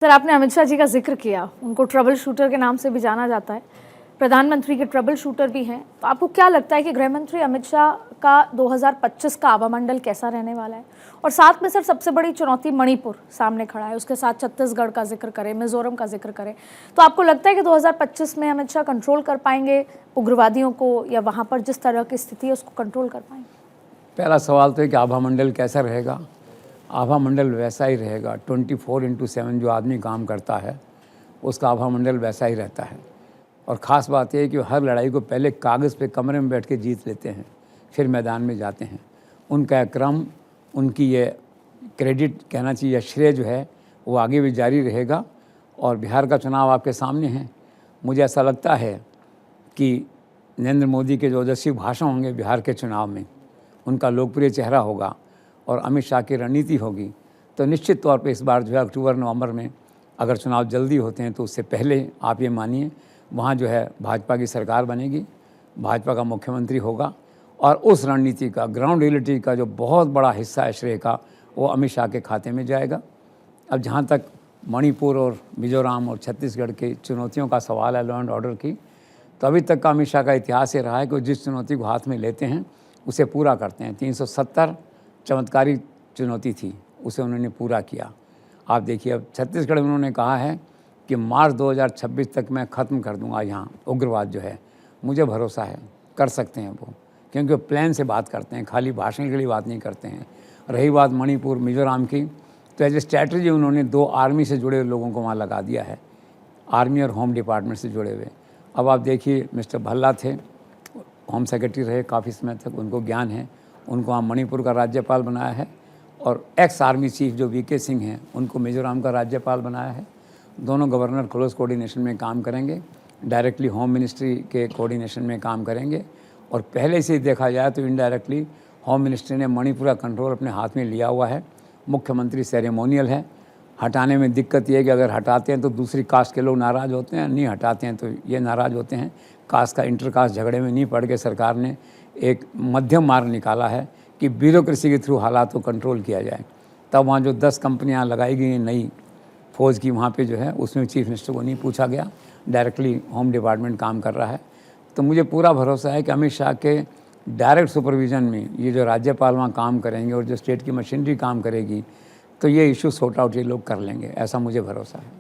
Sir, आपने अमित शाह जी का जिक्र किया, उनको ट्रबल शूटर के नाम से भी जाना जाता है, प्रधानमंत्री के ट्रबल शूटर भी हैं। तो आपको क्या लगता है कि गृह मंत्री अमित शाह का 2025 का आभामंडल कैसा रहने वाला है? और साथ में सर सबसे बड़ी चुनौती मणिपुर सामने खड़ा है, उसके साथ छत्तीसगढ़ का जिक्र करें, मिजोरम का जिक्र करें, तो आपको लगता है कि 2025 में अमित शाह कंट्रोल कर पाएंगे उग्रवादियों को, या वहाँ पर जिस तरह की स्थिति है उसको कंट्रोल कर पाएंगे? पहला सवाल तो है कि आभामंडल कैसा रहेगा। आभामंडल वैसा ही रहेगा, 24/7 जो आदमी काम करता है उसका आभामंडल वैसा ही रहता है। और ख़ास बात यह है कि हर लड़ाई को पहले कागज़ पे कमरे में बैठ के जीत लेते हैं, फिर मैदान में जाते हैं। उनका क्रम, उनकी ये क्रेडिट कहना चाहिए या श्रेय जो है वो आगे भी जारी रहेगा। और बिहार का चुनाव आपके सामने है। मुझे ऐसा लगता है कि नरेंद्र मोदी के जो ओजस्वी भाषण होंगे बिहार के चुनाव में, उनका लोकप्रिय चेहरा होगा और अमित शाह की रणनीति होगी, तो निश्चित तौर पे इस बार जो है अक्टूबर-नवंबर में अगर चुनाव जल्दी होते हैं तो उससे पहले आप ये मानिए वहाँ जो है भाजपा की सरकार बनेगी, भाजपा का मुख्यमंत्री होगा। और उस रणनीति का, ग्राउंड रियलिटी का जो बहुत बड़ा हिस्सा है श्रेय का, वो अमित शाह के खाते में जाएगा। अब जहाँ तक मणिपुर और मिजोरम और छत्तीसगढ़ की चुनौतियों का सवाल है, लॉ एंड ऑर्डर की, तो अभी तक का अमित शाह का इतिहास ये रहा है कि वो जिस चुनौती को हाथ में लेते हैं उसे पूरा करते हैं। 370 चमत्कारी चुनौती थी, उसे उन्होंने पूरा किया। आप देखिए, अब छत्तीसगढ़ में उन्होंने कहा है कि मार्च 2026 तक मैं ख़त्म कर दूंगा यहाँ उग्रवाद जो है। मुझे भरोसा है कर सकते हैं वो, क्योंकि वो प्लान से बात करते हैं, खाली भाषण के लिए बात नहीं करते हैं। रही बात मणिपुर मिजोरम की, तो एज ए स्ट्रैटेजी उन्होंने 2 आर्मी से जुड़े लोगों को वहाँ लगा दिया है, आर्मी और होम डिपार्टमेंट से जुड़े हुए। अब आप देखिए, मिस्टर भल्ला थे, होम सेक्रेटरी रहे काफ़ी समय तक, उनको ज्ञान है, उनको वहाँ मणिपुर का राज्यपाल बनाया है। और एक्स आर्मी चीफ जो वीके सिंह हैं, उनको मिजोरम का राज्यपाल बनाया है। दोनों गवर्नर क्लोज कोऑर्डिनेशन में काम करेंगे, डायरेक्टली होम मिनिस्ट्री के कोऑर्डिनेशन में काम करेंगे। और पहले से ही देखा जाए तो इनडायरेक्टली होम मिनिस्ट्री ने मणिपुर का कंट्रोल अपने हाथ में लिया हुआ है। मुख्यमंत्री सेरेमोनियल है, हटाने में दिक्कत ये है कि अगर हटाते हैं तो दूसरी कास्ट के लोग नाराज़ होते हैं, नहीं हटाते हैं तो ये नाराज़ होते हैं। कास्ट का इंटर कास्ट झगड़े में नहीं पड़ के सरकार ने एक मध्यम मार्ग निकाला है कि ब्यूरोक्रेसी के थ्रू हालात को कंट्रोल किया जाए। तब वहाँ जो 10 कंपनियाँ लगाई गई नई फौज की, वहाँ पे जो है उसमें चीफ मिनिस्टर को नहीं पूछा गया, डायरेक्टली होम डिपार्टमेंट काम कर रहा है। तो मुझे पूरा भरोसा है कि अमित शाह के डायरेक्ट सुपरविज़न में ये जो राज्यपाल वहाँ काम करेंगे और जो स्टेट की मशीनरी काम करेगी, तो ये इशू सॉर्ट आउट ये लोग कर लेंगे, ऐसा मुझे भरोसा है।